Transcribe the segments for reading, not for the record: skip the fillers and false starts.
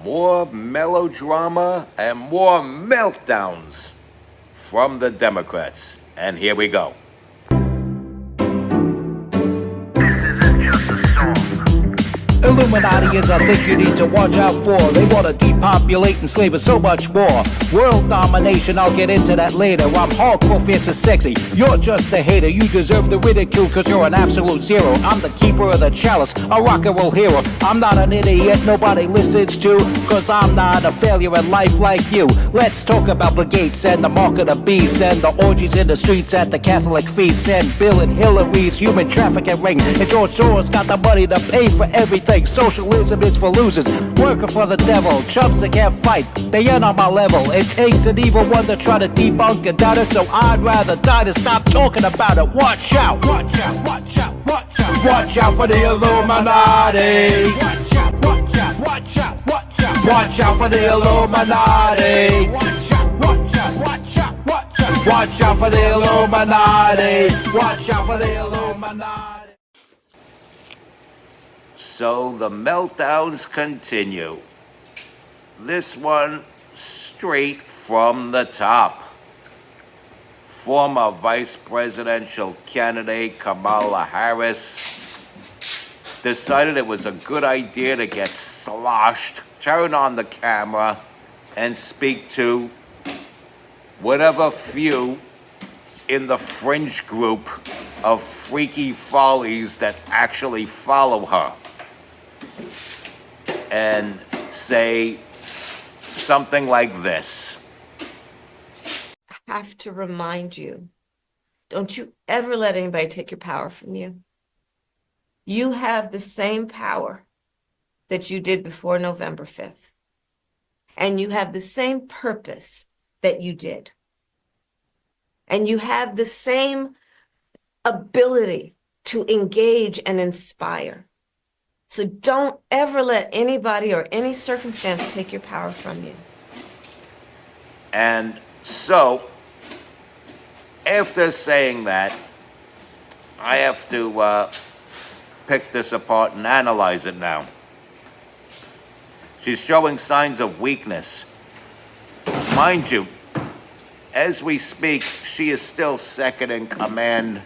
more melodrama and more meltdowns from the Democrats. And here we go. Illuminati is a thing you need to watch out for. They want to depopulate and slave us so much more. World domination, I'll get into that later. I'm hardcore, fierce and sexy. You're just a hater. You deserve the ridicule because you're an absolute zero. I'm the keeper of the chalice, a rock and roll hero. I'm not an idiot nobody listens to, because I'm not a failure in life like you. Let's talk about Bill Gates and the mark of the beast and the orgies in the streets at the Catholic feasts and Bill and Hillary's human trafficking ring. And George Soros got the money to pay for everything. Socialism is for losers, working for the devil. Chumps that can't fight, they ain't on my level. It takes an evil one to try to debunk and doubt it, so I'd rather die than stop talking about it. Watch out, watch out, watch out, watch out. Watch out for the Illuminati. Watch out, watch out, watch out, watch out. Watch out for the Illuminati. Watch out, watch out, watch out, watch out. Watch out for the Illuminati. Watch out for the Illuminati. So the meltdowns continue. This one straight from the top. Former vice presidential candidate Kamala Harris decided it was a good idea to get sloshed, turn on the camera, and speak to whatever few in the fringe group of freaky follies that actually follow her, and say something like this. I have to remind you, don't you ever let anybody take your power from you. You have the same power that you did before November 5th. And you have the same purpose that you did. And you have the same ability to engage and inspire. So don't ever let anybody or any circumstance take your power from you. And so, after saying that, I have to pick this apart and analyze it now. She's showing signs of weakness. Mind you, as we speak, she is still second in command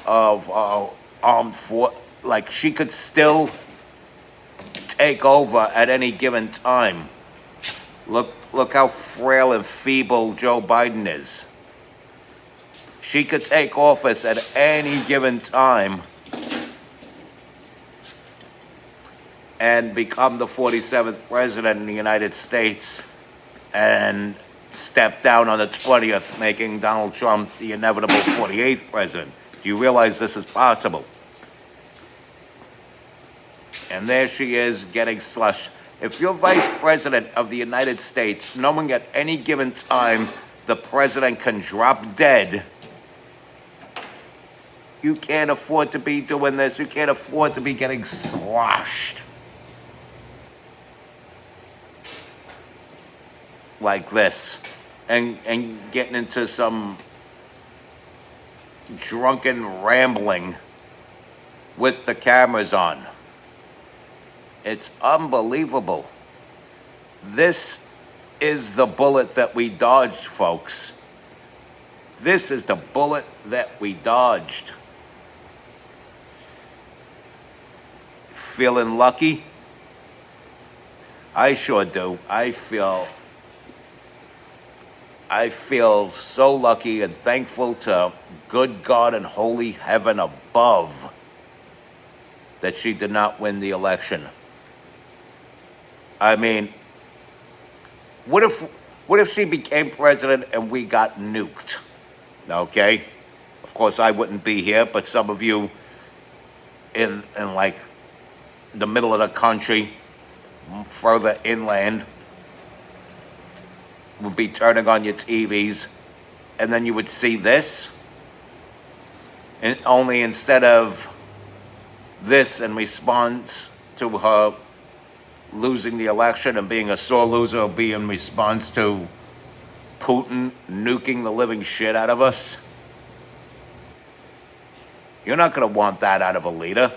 of armed force. Like, she could still take over at any given time. Look how frail and feeble Joe Biden is. She could take office at any given time and become the 47th president in the United States and step down on the 20th, making Donald Trump the inevitable 48th president. Do you realize this is possible? And there she is getting slushed. If you're vice president of the United States, knowing at any given time the president can drop dead, you can't afford to be doing this. You can't afford to be getting sloshed like this and getting into some drunken rambling with the cameras on. It's unbelievable. This is the bullet that we dodged, folks. This is the bullet that we dodged. Feeling lucky? I sure do. I feel so lucky and thankful to good God and holy heaven above that she did not win the election. I mean, what if she became president and we got nuked? Okay? Of course, I wouldn't be here, but some of you in like the middle of the country, further inland, would be turning on your TVs, and then you would see this, and only instead of this in response to her losing the election and being a sore loser, will be in response to Putin nuking the living shit out of us. You're not going to want that out of a leader.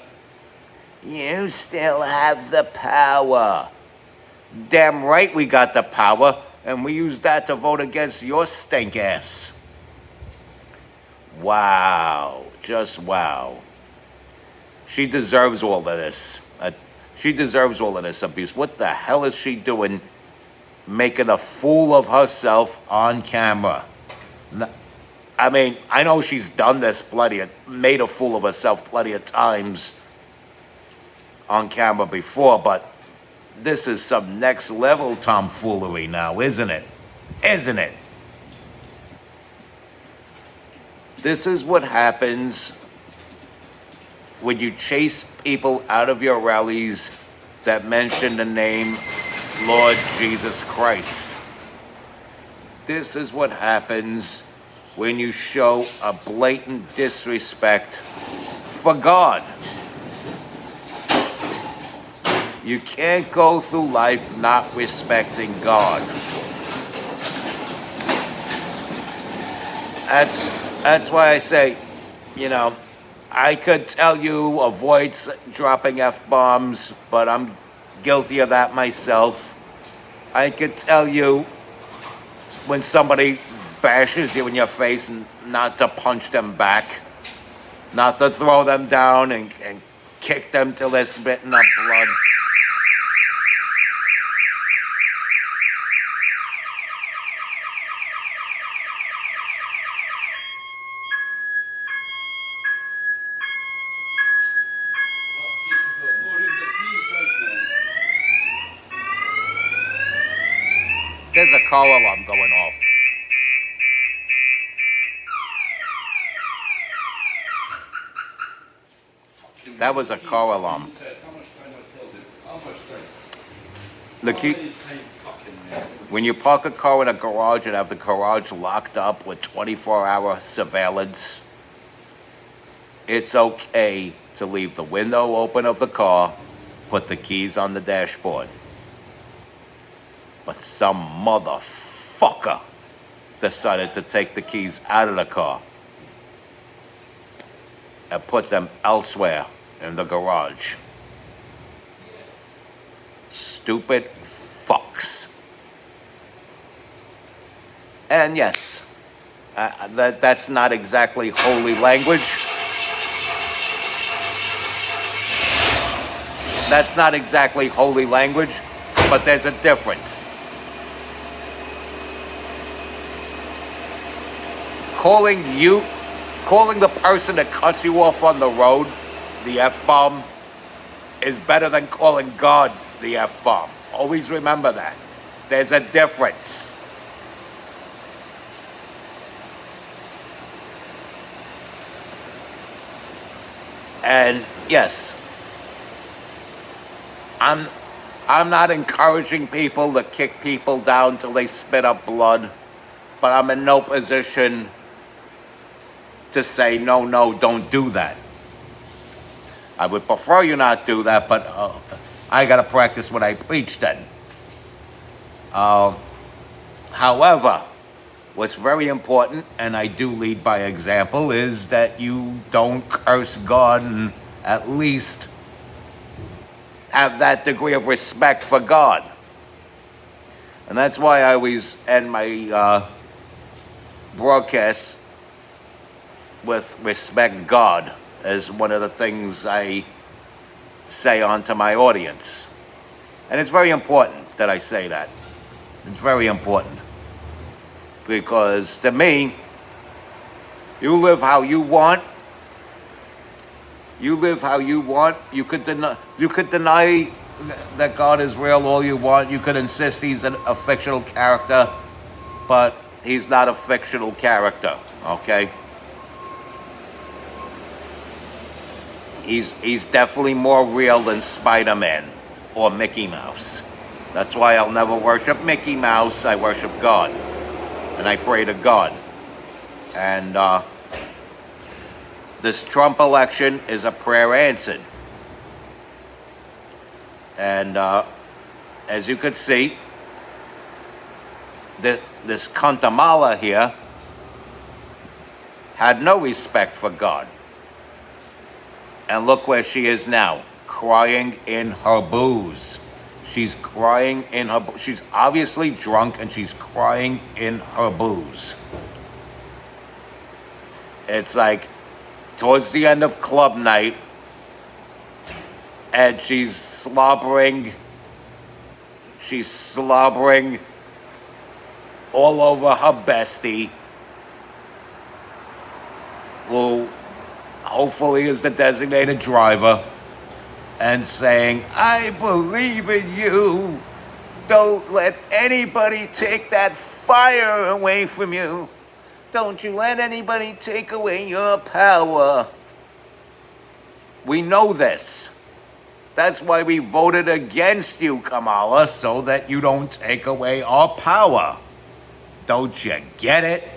You still have the power. Damn right we got the power, and we used that to vote against your stink ass. Wow. Just wow. She deserves all of this. She deserves all of this abuse. What the hell is she doing making a fool of herself on camera? I mean, I know she's done this made a fool of herself plenty of times on camera before, but this is some next level tomfoolery now, isn't it? Isn't it? This is what happens when you chase people out of your rallies that mention the name Lord Jesus Christ. This is what happens when you show a blatant disrespect for God. You can't go through life not respecting God. That's why I say, you know, I could tell you avoid dropping F-bombs, but I'm guilty of that myself. I could tell you when somebody bashes you in your face and not to punch them back, not to throw them down and kick them till they're spitting up blood. There's a car alarm going off. That was a car alarm. The key. When you park a car in a garage and have the garage locked up with 24-hour surveillance, it's okay to leave the window open of the car, put the keys on the dashboard. But some motherfucker decided to take the keys out of the car and put them elsewhere in the garage. Stupid fucks. And yes, that's not exactly holy language. That's not exactly holy language, but there's a difference. Calling the person that cuts you off on the road the F-bomb is better than calling God the F-bomb. Always remember that. There's a difference. And yes, I'm not encouraging people to kick people down till they spit up blood, but I'm in no position to say, no, don't do that. I would prefer you not do that, but I got to practice what I preach then. However, what's very important, and I do lead by example, is that you don't curse God and at least have that degree of respect for God. And that's why I always end my broadcasts with respect God as one of the things I say onto my audience. And it's very important that I say that. It's very important. Because to me, you live how you want. You live how you want. You could deny that God is real all you want. You could insist he's a fictional character, but he's not a fictional character, okay? He's definitely more real than Spider-Man or Mickey Mouse. That's why I'll never worship Mickey Mouse. I worship God. And I pray to God. And this Trump election is a prayer answered. And as you could see, this Kamala here had no respect for God. And look where she is now, crying in her booze. She's crying in her... She's obviously drunk and she's crying in her booze. It's like towards the end of club night, and she's slobbering all over her bestie, who hopefully is the designated driver, and saying, I believe in you. Don't let anybody take that fire away from you. Don't you let anybody take away your power. We know this. That's why we voted against you, Kamala, so that you don't take away our power. Don't you get it?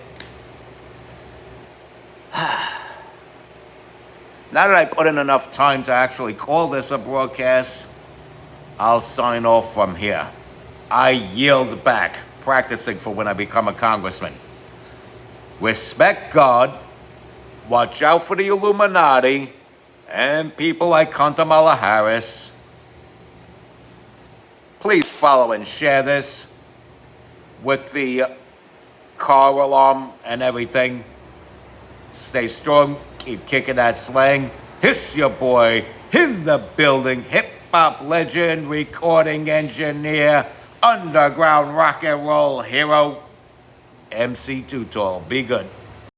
Now that I put in enough time to actually call this a broadcast, I'll sign off from here. I yield back, practicing for when I become a congressman. Respect God, watch out for the Illuminati, and people like Kamala Harris. Please follow and share this with the car alarm and everything. Stay strong, keep kicking that slang. Hiss your boy in the building, hip-hop legend, recording engineer, underground rock and roll hero, MC Too Tall. Be good.